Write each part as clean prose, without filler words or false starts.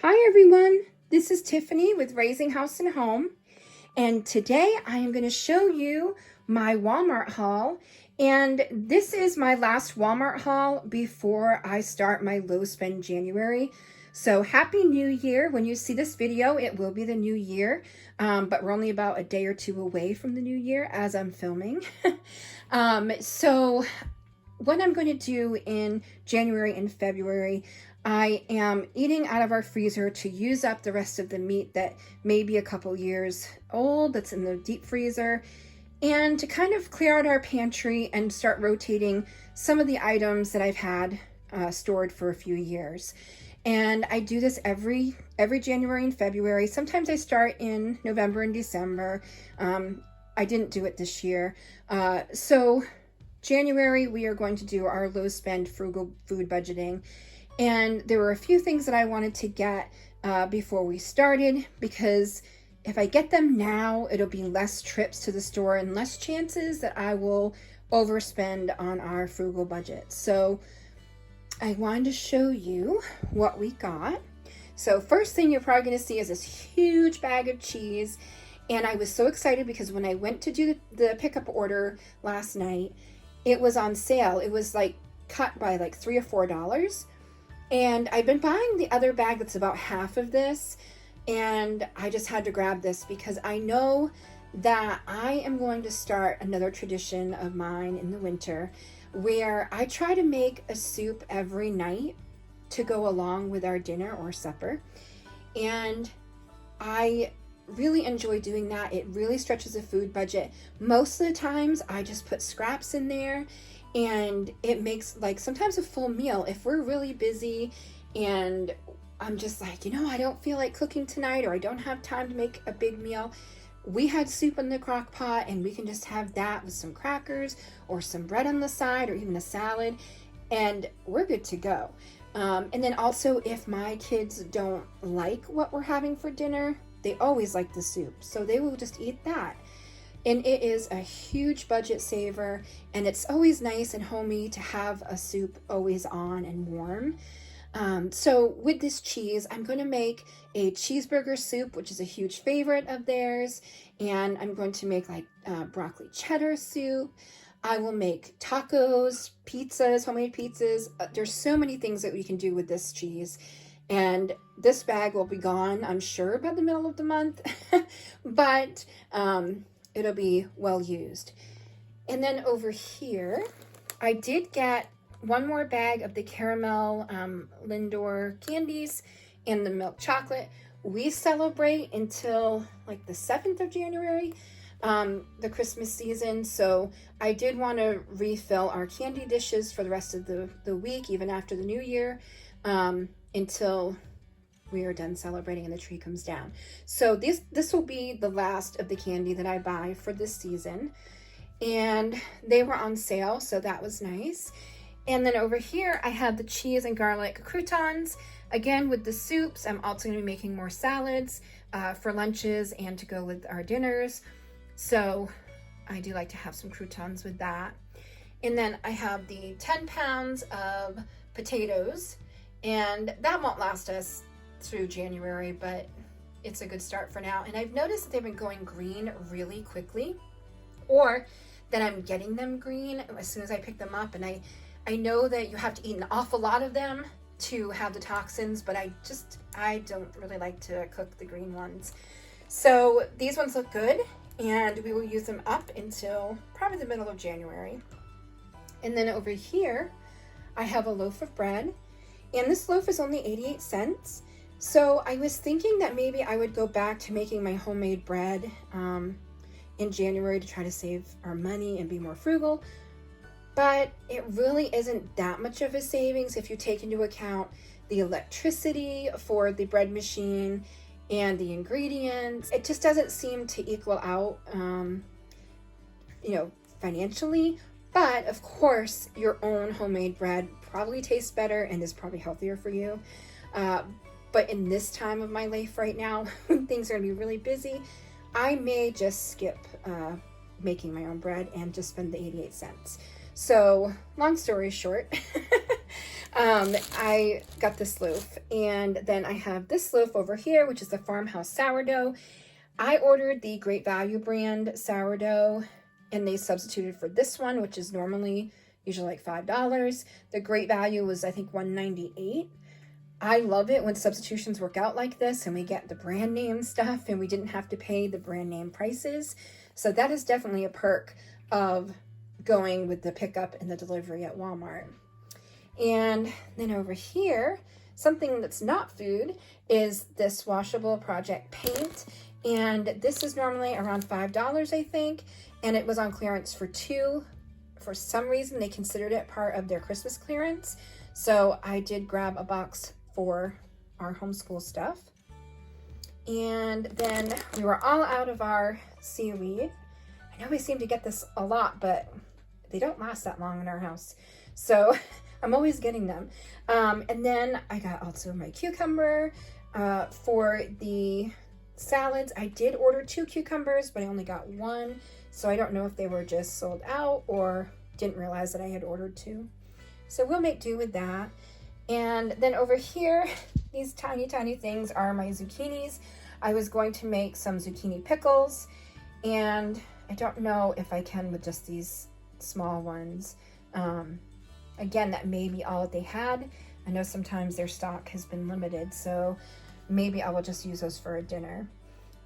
Hi everyone, this is Tiffany with Raising House and Home, and today I am going to show you my Walmart haul, and this is my last Walmart haul before I start my low spend January. So happy New Year. When you see this video, it will be the new year, but we're only about a day or two away from the new year as I'm filming. So what I'm going to do in January and February, I am eating out of our freezer to use up the rest of the meat that may be a couple years old that's in the deep freezer, and to kind of clear out our pantry and start rotating some of the items that I've had stored for a few years. And I do this every January and February. Sometimes I start in November and December. I didn't do it this year. So January, we are going to do our low spend frugal food budgeting. And there were a few things that I wanted to get before we started, because if I get them now, it'll be less trips to the store and less chances that I will overspend on our frugal budget. So I wanted to show you what we got. So first thing you're probably going to see is this huge bag of cheese. And I was so excited because when I went to do the pickup order last night, it was on sale. It was like cut by like $3 or $4. And I've been buying the other bag that's about half of this, and I just had to grab this because I know that I am going to start another tradition of mine in the winter where I try to make a soup every night to go along with our dinner or supper. And I really enjoy doing that. It really stretches the food budget. Most of the times I just put scraps in there, and it makes like sometimes a full meal. If we're really busy and I'm just like, I don't feel like cooking tonight, or I don't have time to make a big meal, we had soup in the crock pot and we can just have that with some crackers or some bread on the side or even a salad, and we're good to go. And then also, if my kids don't like what we're having for dinner, they always like the soup, so they will just eat that. And it is a huge budget saver, and it's always nice and homey to have a soup always on and warm. So with this cheese, I'm going to make a cheeseburger soup, which is a huge favorite of theirs. And I'm going to make like broccoli cheddar soup. I will make tacos, pizzas, homemade pizzas. There's so many things that we can do with this cheese. And this bag will be gone, I'm sure, by the middle of the month. But it'll be well used. And then over here, I did get one more bag of the caramel Lindor candies and the milk chocolate. We celebrate until like the 7th of January, the Christmas season. So I did want to refill our candy dishes for the rest of the week, even after the new year, until we are done celebrating and the tree comes down. So this will be the last of the candy that I buy for this season, and they were on sale, so that was nice. And then over here I have the cheese and garlic croutons. Again, with the soups, I'm also going to be making more salads for lunches and to go with our dinners, so I do like to have some croutons with that. And then I have the 10 pounds of potatoes, and that won't last us through January, but it's a good start for now. And I've noticed that they've been going green really quickly, or that I'm getting them green as soon as I pick them up. And I know that you have to eat an awful lot of them to have the toxins, but I don't really like to cook the green ones. So these ones look good, and we will use them up until probably the middle of January. And then over here, I have a loaf of bread, and this loaf is only 88 cents. So I was thinking that maybe I would go back to making my homemade bread in January to try to save our money and be more frugal. But it really isn't that much of a savings if you take into account the electricity for the bread machine and the ingredients. It just doesn't seem to equal out, financially. But of course, your own homemade bread probably tastes better and is probably healthier for you. But in this time of my life right now, when things are going to be really busy, I may just skip making my own bread and just spend the 88 cents. So long story short, I got this loaf, and then I have this loaf over here, which is the Farmhouse sourdough. I ordered the Great Value brand sourdough, and they substituted for this one, which is normally usually like $5. The Great Value was, I think, $1.98. I love it when substitutions work out like this and we get the brand name stuff and we didn't have to pay the brand name prices. So that is definitely a perk of going with the pickup and the delivery at Walmart. And then over here, something that's not food is this washable project paint. And this is normally around $5, I think. And it was on clearance for $2. For some reason, they considered it part of their Christmas clearance. So I did grab a box for our homeschool stuff. And then we were all out of our seaweed. I know we seem to get this a lot, but they don't last that long in our house. So I'm always getting them. And then I got also my cucumber for the salads. I did order 2 cucumbers, but I only got 1. So I don't know if they were just sold out or didn't realize that I had ordered 2. So we'll make do with that. And then over here, these tiny, tiny things are my zucchinis. I was going to make some zucchini pickles, and I don't know if I can with just these small ones. Again, that may be all they had. I know sometimes their stock has been limited, so maybe I will just use those for a dinner.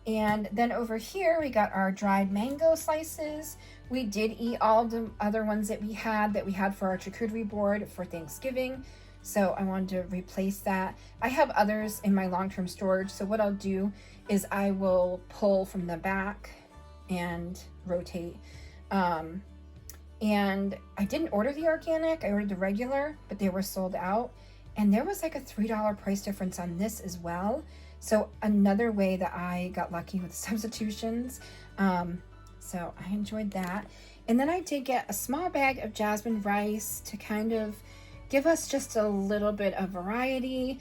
And then over here, we got our dried mango slices. We did eat all the other ones that we had for our charcuterie board for Thanksgiving. So I wanted to replace that. I have others in my long-term storage. So what I'll do is I will pull from the back and rotate. And I didn't order the organic. I ordered the regular, but they were sold out. And there was like a $3 price difference on this as well. So another way that I got lucky with substitutions. So I enjoyed that. And then I did get a small bag of jasmine rice to kind of give us just a little bit of variety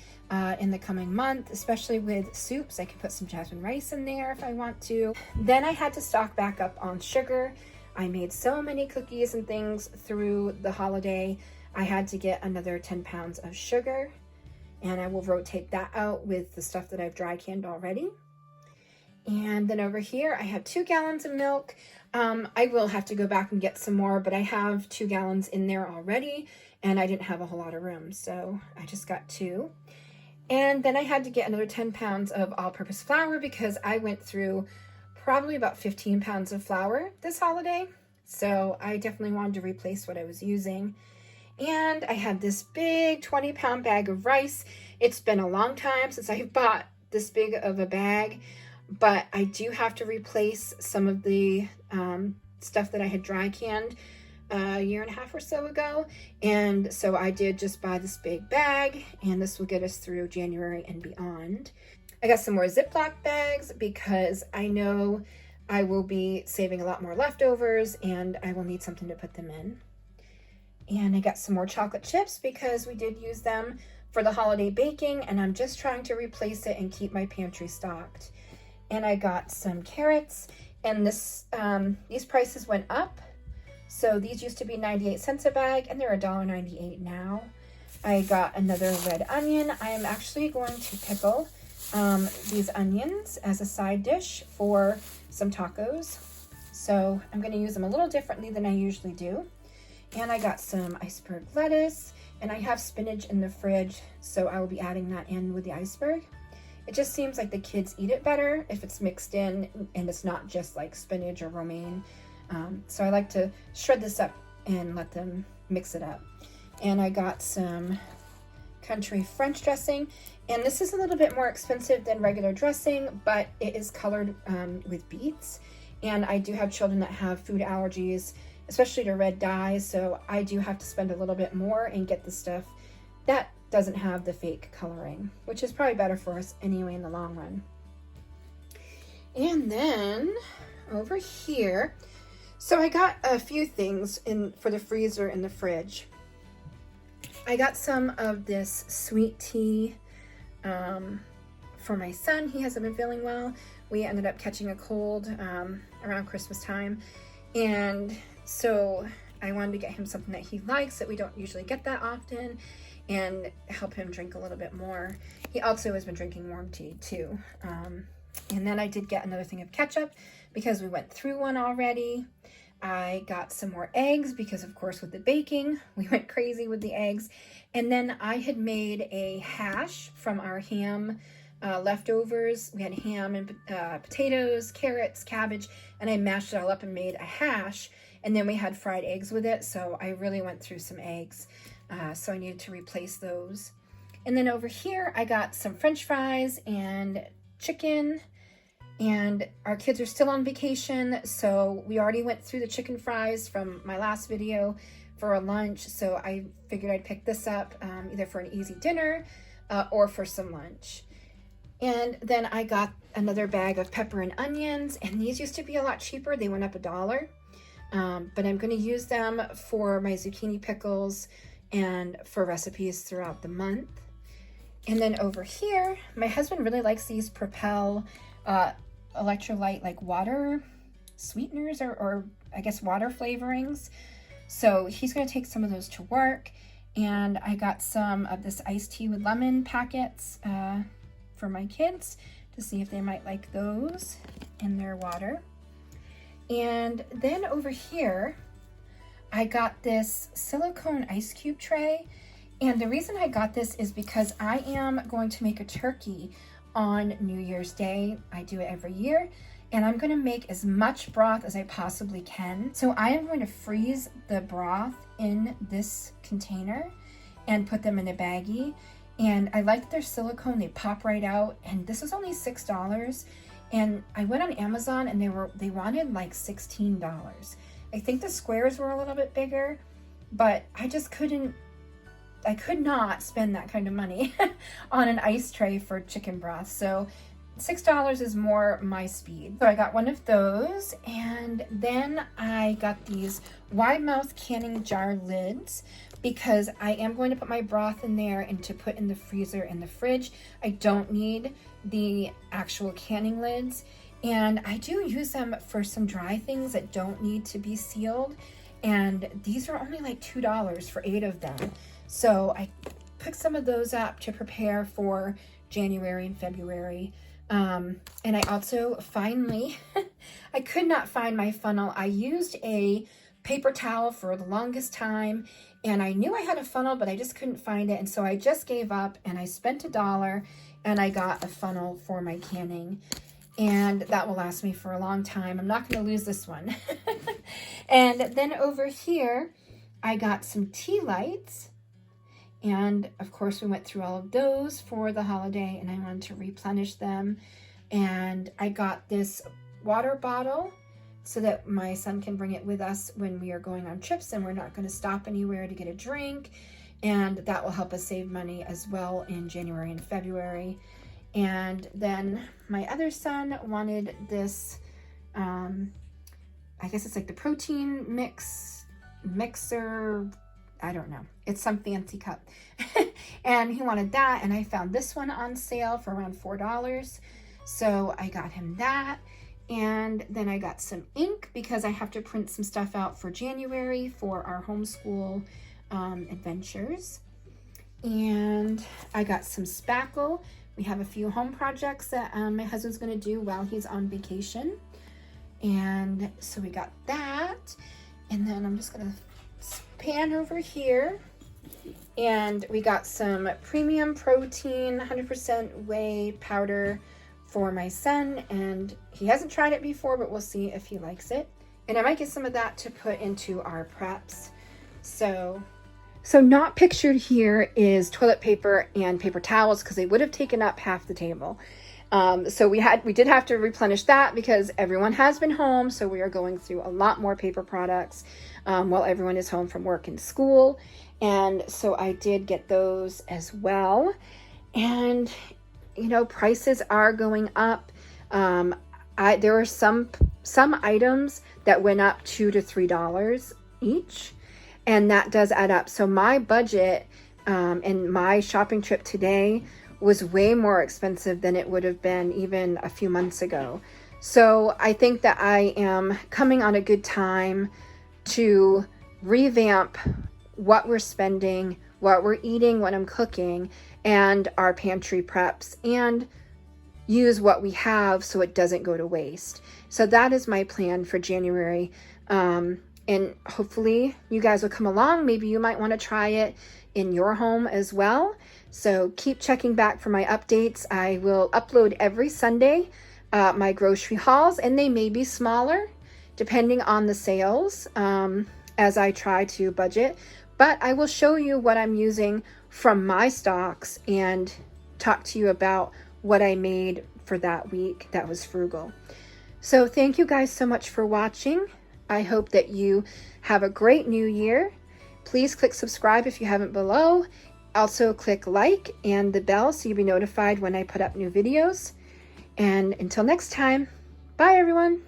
in the coming month, especially with soups. I can put some jasmine rice in there if I want to. Then I had to stock back up on sugar. I made so many cookies and things through the holiday. I had to get another 10 pounds of sugar, and I will rotate that out with the stuff that I've dry canned already. And then over here, I have 2 gallons of milk. I will have to go back and get some more, but I have 2 gallons in there already, and I didn't have a whole lot of room, so I just got 2. And then I had to get another 10 pounds of all-purpose flour because I went through probably about 15 pounds of flour this holiday. So I definitely wanted to replace what I was using. And I had this big 20-pound bag of rice. It's been a long time since I've bought this big of a bag, but I do have to replace some of the stuff that I had dry canned a year and a half or so ago. And so I did just buy this big bag, and this will get us through January and beyond. I got some more Ziploc bags because I know I will be saving a lot more leftovers and I will need something to put them in. And I got some more chocolate chips because we did use them for the holiday baking, and I'm just trying to replace it and keep my pantry stocked. And I got some carrots, and these prices went up. So these used to be 98 cents a bag, and they're $1.98 now. I got another red onion. I am actually going to pickle these onions as a side dish for some tacos. So I'm going to use them a little differently than I usually do. And I got some iceberg lettuce, and I have spinach in the fridge, so I will be adding that in with the iceberg. It just seems like the kids eat it better if it's mixed in and it's not just like spinach or romaine. So I like to shred this up and let them mix it up. And I got some country French dressing, and this is a little bit more expensive than regular dressing, but it is colored with beets. And I do have children that have food allergies, especially to red dyes, so I do have to spend a little bit more and get the stuff that doesn't have the fake coloring, which is probably better for us anyway in the long run. And then over here, so I got a few things for the freezer and the fridge. I got some of this sweet tea for my son. He hasn't been feeling well. We ended up catching a cold around Christmas time, and so I wanted to get him something that he likes that we don't usually get that often. and help him drink a little bit more. He also has been drinking warm tea too. And then I did get another thing of ketchup because we went through one already. I got some more eggs because, of course, with the baking, we went crazy with the eggs. And then I had made a hash from our ham leftovers. We had ham and potatoes, carrots, cabbage, and I mashed it all up and made a hash. And then we had fried eggs with it, so I really went through some eggs. So I needed to replace those. And then over here, I got some French fries and chicken. And our kids are still on vacation, so we already went through the chicken fries from my last video for a lunch. So I figured I'd pick this up either for an easy dinner or for some lunch. And then I got another bag of pepper and onions, and these used to be a lot cheaper. They went up $1. But I'm going to use them for my zucchini pickles and for recipes throughout the month. And then over here, my husband really likes these Propel electrolyte like water sweeteners or I guess water flavorings. So he's going to take some of those to work. And I got some of this iced tea with lemon packets for my kids to see if they might like those in their water. And then over here, I got this silicone ice cube tray. And the reason I got this is because I am going to make a turkey on New Year's Day. I do it every year. And I'm going to make as much broth as I possibly can. So I am going to freeze the broth in this container and put them in a baggie. And I like their silicone. They pop right out. And this is only $6. And I went on Amazon and they wanted like $16. I think the squares were a little bit bigger, but I could not spend that kind of money on an ice tray for chicken broth. So $6 is more my speed. So I got one of those, and then I got these wide mouth canning jar lids because I am going to put my broth in there and to put in the freezer and the fridge. I don't need the actual canning lids, and I do use them for some dry things that don't need to be sealed, and these are only like $2 for 8 of them. So I picked some of those up to prepare for January and February. And I also finally, I could not find my funnel. I used a paper towel for the longest time, and I knew I had a funnel, but I just couldn't find it. And so I just gave up, and I spent $1 and I got a funnel for my canning, and that will last me for a long time. I'm not going to lose this one. And then over here, I got some tea lights. And of course, we went through all of those for the holiday, and I wanted to replenish them. And I got this water bottle so that my son can bring it with us when we are going on trips and we're not going to stop anywhere to get a drink. And that will help us save money as well in January and February. And then my other son wanted this, I guess it's like the protein mixer, I don't know. It's some fancy cup. And he wanted that, and I found this one on sale for around $4. So I got him that. And then I got some ink because I have to print some stuff out for January for our homeschool adventures. And I got some spackle. We have a few home projects that my husband's going to do while he's on vacation. And so we got that. And then I'm just going to pan over here, and we got some premium protein 100% whey powder for my son, and he hasn't tried it before, but we'll see if he likes it. And I might get some of that to put into our preps. So not pictured here is toilet paper and paper towels because they would have taken up half the table. So we did have to replenish that because everyone has been home. So we are going through a lot more paper products while everyone is home from work and school. And so I did get those as well. And, you know, prices are going up. There were some items that went up $2 to $3 each. And that does add up. So my budget and my shopping trip today was way more expensive than it would have been even a few months ago. So I think that I am coming on a good time to revamp what we're spending, what we're eating when I'm cooking, and our pantry preps, and use what we have so it doesn't go to waste. So that is my plan for January. And hopefully you guys will come along. Maybe you might want to try it in your home as well. So keep checking back for my updates. I will upload every Sunday my grocery hauls, and they may be smaller depending on the sales as I try to budget. But I will show you what I'm using from my stocks and talk to you about what I made for that week that was frugal. So thank you guys so much for watching. I hope that you have a great new year. Please click subscribe if you haven't below. Also click like and the bell so you'll be notified when I put up new videos. And until next time, bye everyone.